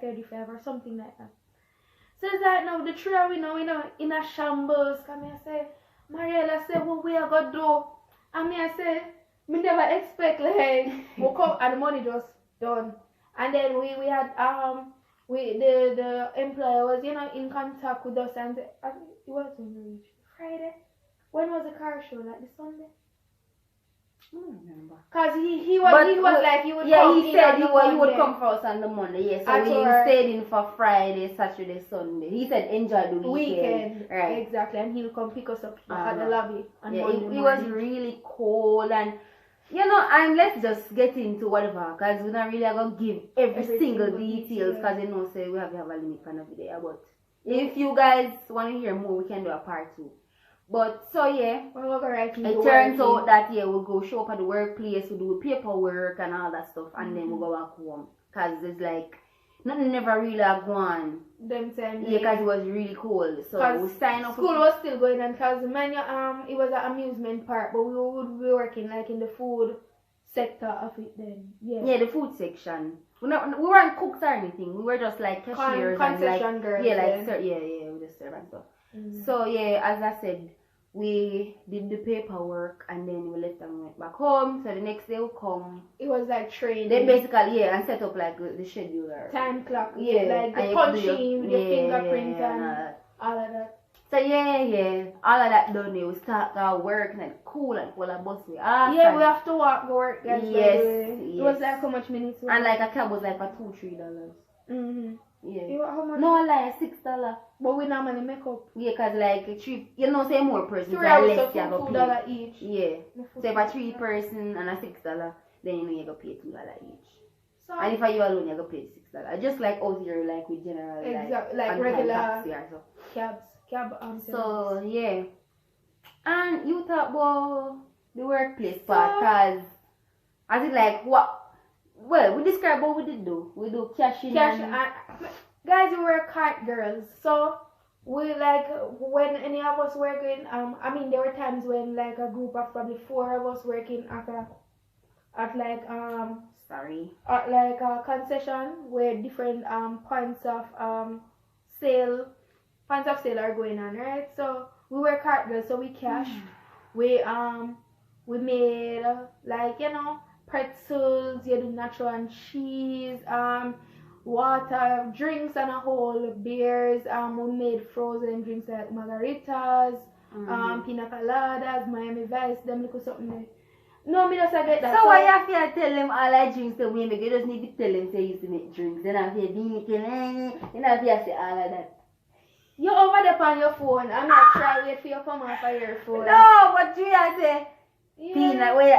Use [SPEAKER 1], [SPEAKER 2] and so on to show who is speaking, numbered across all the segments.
[SPEAKER 1] like 35 or something like that. So it's like now the three of we know in a shambles. Come here, say, Mariella say, what we are gonna do? And me I say, me never expect like we come and the money just done. And then we had the employer was in contact with us, and I think it was when we reached Friday. When was the car show? Like the Sunday?
[SPEAKER 2] I don't remember.
[SPEAKER 1] Cause he was like he would come.
[SPEAKER 2] Yeah, he said
[SPEAKER 1] he
[SPEAKER 2] would come for us on the Monday. Yeah, so we stayed in for Friday, Saturday, Sunday. He said enjoy the weekend. Right.
[SPEAKER 1] Exactly, and he'll come pick us up at the lobby.
[SPEAKER 2] Yeah, it was really cold, and and let's just get into whatever, cause we're not really gonna give every single details, cause say we have a limit kind of video. But if you guys want to hear more, we can do a part 2. But so yeah, it turns out that we'll go show up at the workplace, we'll do paperwork and all that stuff, and then we'll go back home. Cause there's like nothing never really gone.
[SPEAKER 1] Them time.
[SPEAKER 2] Yeah, cause it was really cold. So we signed up.
[SPEAKER 1] School was still going on, cause it was an amusement park, but we would be working like in the food sector of it then. Yeah. Yeah,
[SPEAKER 2] the food section. We weren't cooks or anything. We were just like cashiers
[SPEAKER 1] concession
[SPEAKER 2] and like
[SPEAKER 1] girls.
[SPEAKER 2] Yeah, we just serve and stuff. So yeah, as I said, we did the paperwork and then we left and went back home. So the next day we come.
[SPEAKER 1] It was like training.
[SPEAKER 2] They basically and set up like the schedule.
[SPEAKER 1] Time clock. Yeah. Like the punching, the fingerprint and all of that.
[SPEAKER 2] So all of that done. We start our work and cool and full of bus.
[SPEAKER 1] We have to walk to work. Guys,
[SPEAKER 2] yes.
[SPEAKER 1] It was like how much minutes?
[SPEAKER 2] And like a cab was like for $2-3. Yeah.
[SPEAKER 1] How much?
[SPEAKER 2] No, like $6.
[SPEAKER 1] But we normally make up.
[SPEAKER 2] Yeah, cause like a trip, say more person.
[SPEAKER 1] 3 hours so $2 each.
[SPEAKER 2] Yeah. So if a 3 person and a $6, then you go pay $2 each. So, and if you alone, you go pay $6. Just like out here, like with general,
[SPEAKER 1] like regular
[SPEAKER 2] taxi or so.
[SPEAKER 1] Cab.
[SPEAKER 2] So yeah. And you talk about the workplace part, cause as it like what? Well, we describe what we did do. We do cashing.
[SPEAKER 1] Guys, we were cart girls. So we like when any of us working. There were times when like a group of probably 4 of us working at like a concession where different points of sale are going on, right? So we were cart girls. So we cash. We made pretzels, you do natural and cheese, water, drinks and a whole beers. We made frozen drinks like margaritas, pina coladas, Miami Vice, them little something like. No, me just get that.
[SPEAKER 2] So why you have to tell them all the drinks that we make? You just need to tell them say you used to make drinks. Then have to be making, you have to say all of that.
[SPEAKER 1] You're over there on your phone. I'm not trying to wait for you to come off of your phone.
[SPEAKER 2] No, but you have to say. Peanut, you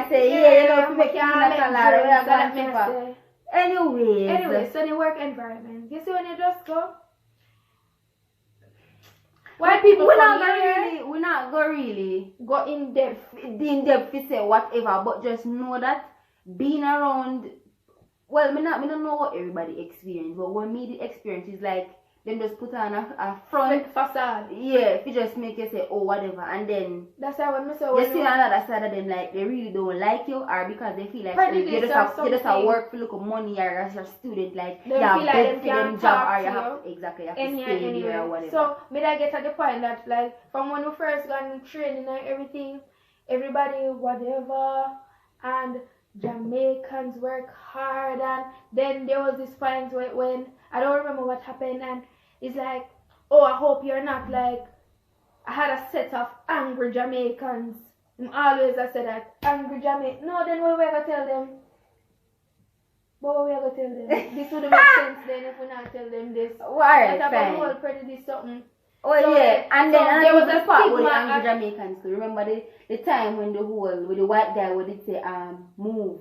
[SPEAKER 2] say, you make pina colada,
[SPEAKER 1] Anyway, so the work environment. You see when you just go? Why people
[SPEAKER 2] we're not gonna really
[SPEAKER 1] go in depth
[SPEAKER 2] to say whatever, but just know that being around, well, me don't know what everybody experience, but what me the experience is like them just put on a front
[SPEAKER 1] facade.
[SPEAKER 2] Yeah, if you just make you say, oh, whatever, and then
[SPEAKER 1] that's how when say
[SPEAKER 2] you see another side of them, like they really don't like you, or because they feel like you just have work for look of money, or as your student, like
[SPEAKER 1] they feel like them
[SPEAKER 2] can't
[SPEAKER 1] job,
[SPEAKER 2] or you have to stay
[SPEAKER 1] anyway.
[SPEAKER 2] There or whatever.
[SPEAKER 1] So me I get at the point that like from when we first got in training and everything, everybody whatever, and Jamaicans work hard, and then there was this point when I don't remember what happened, and it's like, oh, I hope you're not like, I had a set of angry Jamaicans. I said that, angry Jamaicans. No, then what we ever tell them? What we ever tell them? This wouldn't make sense then if we not tell them this.
[SPEAKER 2] Why?
[SPEAKER 1] Like about the whole prejudice something.
[SPEAKER 2] Oh so, yeah, and then there was a part with the angry Jamaicans too. Remember the time when with the white guy would say move.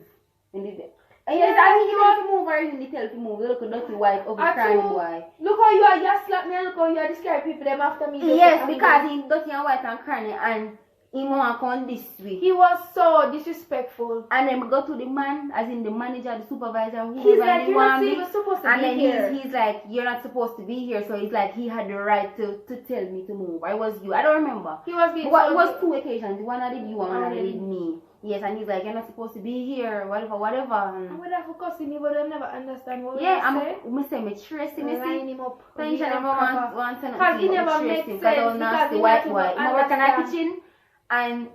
[SPEAKER 2] And yes, I mean, you want to move or you tell to move. Look at dirty white over crying boy.
[SPEAKER 1] Look how you just slap me and look how you describe people them after me.
[SPEAKER 2] Yes, because he's dirty and white and crying, and he want to come this way.
[SPEAKER 1] He was so disrespectful.
[SPEAKER 2] And then we go to the man, as in the manager, the supervisor, who
[SPEAKER 1] He's like, you're not even supposed to
[SPEAKER 2] and
[SPEAKER 1] be
[SPEAKER 2] then
[SPEAKER 1] here.
[SPEAKER 2] he's like, you're not supposed to be here. So he's like, he had the right to tell me to move. I was you. I don't remember.
[SPEAKER 1] He was being
[SPEAKER 2] But it was 2 occasions. One I did you, and one I
[SPEAKER 1] Oh,
[SPEAKER 2] did me. Yes, and he's like, you're not supposed to be here, whatever.
[SPEAKER 1] I would have cussed me, but I never understand what
[SPEAKER 2] Yeah,
[SPEAKER 1] I'm
[SPEAKER 2] saying, me tracing, me
[SPEAKER 1] line
[SPEAKER 2] see.
[SPEAKER 1] him up.
[SPEAKER 2] Tension never want to
[SPEAKER 1] Because he never makes sense.
[SPEAKER 2] Because I'm nasty white boy. I work in a kitchen, and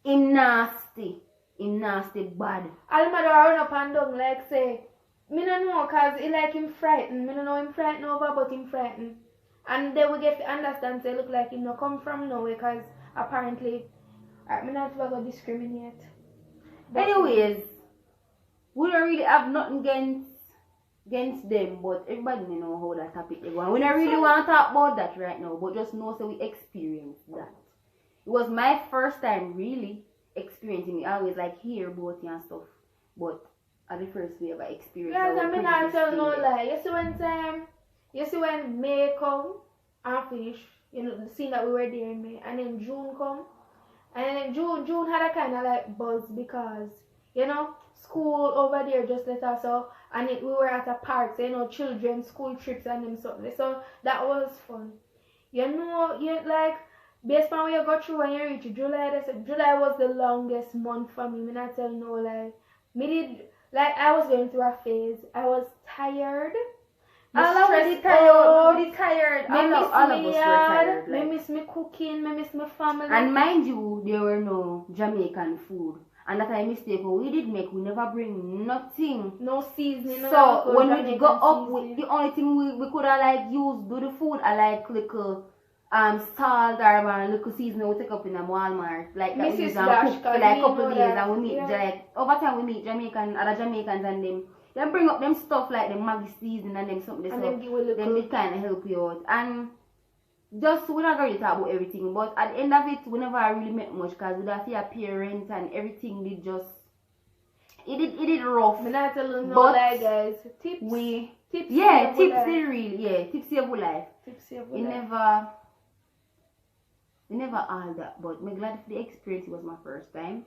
[SPEAKER 2] him nasty bad.
[SPEAKER 1] Almado run up and down like say, me no know cause he like him frightened. Me no know him frightened over, but him frightened. And then we get to understand say look like him no come from nowhere cause apparently me not ever go discriminate. But
[SPEAKER 2] Anyways, we don't really have nothing against them, but everybody may know how that topic is going. We don't really want to talk about that right now, but just know so we experienced that. It was my first time really experiencing it. I always like hear about it and stuff, but at the first we ever experienced it.
[SPEAKER 1] guys, I mean I tell no lie. You see when May come and finish, you know, the scene that we were there in May, and then June come. And then June had a kind of like buzz because, you know, school over there just let us out. And we were at a park, so, you know, children, school trips and them something. So that was fun. You know, like, based on what you go through when you reach July, July was the longest month for me. I tell you no, like, I was going through a phase. I was tired.
[SPEAKER 2] We tired. All of us were tired.
[SPEAKER 1] I miss me cooking, I miss my family.
[SPEAKER 2] And mind you, there were no Jamaican food. And that I mistake we did make, we never bring nothing.
[SPEAKER 1] No seasoning.
[SPEAKER 2] So when we go up, the only thing we could have like used do the food, I like little salt or little seasoning we take up in a Walmart. Like that we use and cook for like a couple days and we meet like over time we meet other Jamaicans and them. They bring up them stuff like the Maggi season and them something
[SPEAKER 1] and
[SPEAKER 2] so
[SPEAKER 1] them
[SPEAKER 2] it kind of help you out. And just we're not going to talk about everything, but at the end of it, we never really met much because we have your parents and everything did just it did rough.
[SPEAKER 1] I'm not telling no lie, guys. Tips.
[SPEAKER 2] Tips is real. Yeah, tips save your life.
[SPEAKER 1] Tips save
[SPEAKER 2] It never all that, but I'm glad for the experience. It was my first time,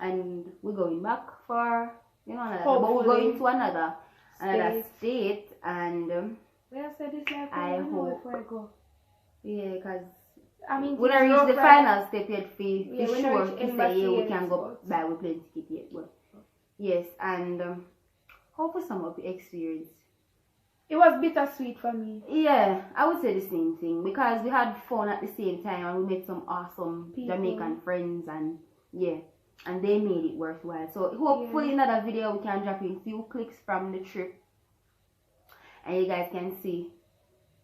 [SPEAKER 2] and we're going back for. You know, but we're going to another state, and
[SPEAKER 1] I hope before I go.
[SPEAKER 2] Yeah, because
[SPEAKER 1] I mean,
[SPEAKER 2] when I reach the final step yet, for sure to say yeah, we can go buy we plane ticket yet. But yes, and hope for some of the experience.
[SPEAKER 1] It was bittersweet for me.
[SPEAKER 2] Yeah, I would say the same thing because we had fun at the same time and we met some awesome people. Jamaican friends and yeah. And they made it worthwhile. So hopefully in another video we can drop in a few clips from the trip. And you guys can see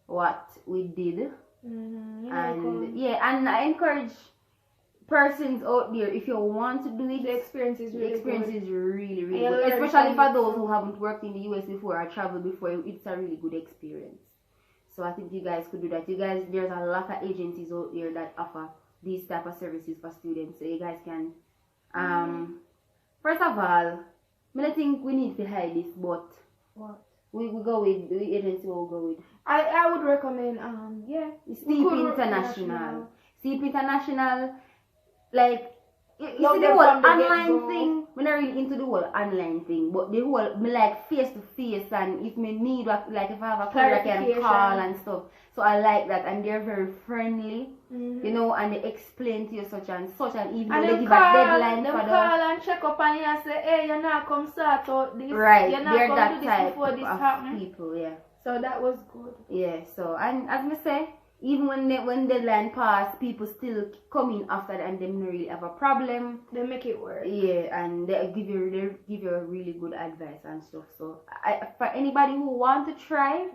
[SPEAKER 2] what we did. And yeah, and I encourage persons out there, if you want to do it,
[SPEAKER 1] the experience is really
[SPEAKER 2] good. Especially for those who haven't worked in the US before or traveled before, it's a really good experience. So I think you guys could do that. You guys, there's a lot of agencies out there that offer these type of services for students. So you guys can first of all, I don't think we need to hide this, but
[SPEAKER 1] what?
[SPEAKER 2] We go with the agency we'll go with.
[SPEAKER 1] I would recommend
[SPEAKER 2] Steep International. Steep International, like you see the whole online thing. I'm not really into the whole online thing, but the whole me like face to face, and if me need like if I have a call I can call and stuff. So I like that, and they're very friendly, you know, and they explain to you such and such, and even though they give a deadline for the
[SPEAKER 1] call and check up on you and say, hey, you're not come start out this,
[SPEAKER 2] right?
[SPEAKER 1] You're not
[SPEAKER 2] they're
[SPEAKER 1] come
[SPEAKER 2] that
[SPEAKER 1] do
[SPEAKER 2] type
[SPEAKER 1] this before this happens.
[SPEAKER 2] People, yeah.
[SPEAKER 1] So that was good.
[SPEAKER 2] Yeah. So and as I say, even when deadline pass, people still come in after that and they don't really have a problem.
[SPEAKER 1] They make it work.
[SPEAKER 2] Yeah, and they give you a really good advice and stuff. So for anybody who want to try,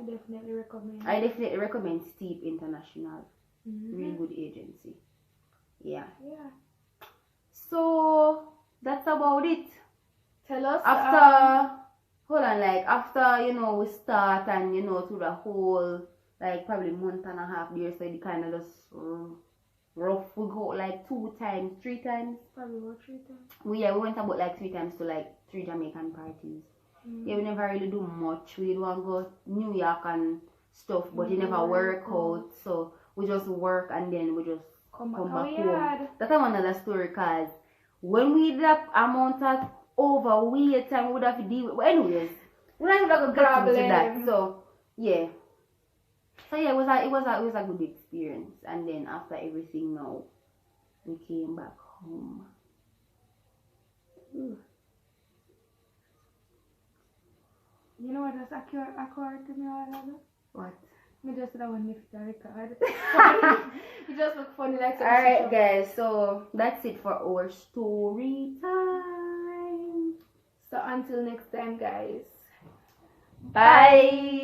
[SPEAKER 2] I definitely recommend Steep International. Really good agency. Yeah.
[SPEAKER 1] Yeah.
[SPEAKER 2] So that's about it.
[SPEAKER 1] Tell us
[SPEAKER 2] after after you know we start and you know through the whole like probably month and a half there, so it kind of just rough. We go like 2 times, 3 times.
[SPEAKER 1] Probably about 3 times.
[SPEAKER 2] We went about like 3 times to like 3 Jamaican parties. Yeah, we never really do much. We did want to go New York and stuff, but it never work out. So we just work and then we just
[SPEAKER 1] come back
[SPEAKER 2] home.
[SPEAKER 1] home.
[SPEAKER 2] That's another story, cause when we did that amount of overweight and we would have to deal with, well, anyways, we're not even gonna get into that. So yeah. So yeah, it was a good experience. And then after everything now, we came back home. Ooh.
[SPEAKER 1] You know what that's occurred to me all of that?
[SPEAKER 2] What?
[SPEAKER 1] Me just that one lift the record. It just look funny like some
[SPEAKER 2] Alright guys, so that's it for our story time.
[SPEAKER 1] So until next time guys.
[SPEAKER 2] Bye.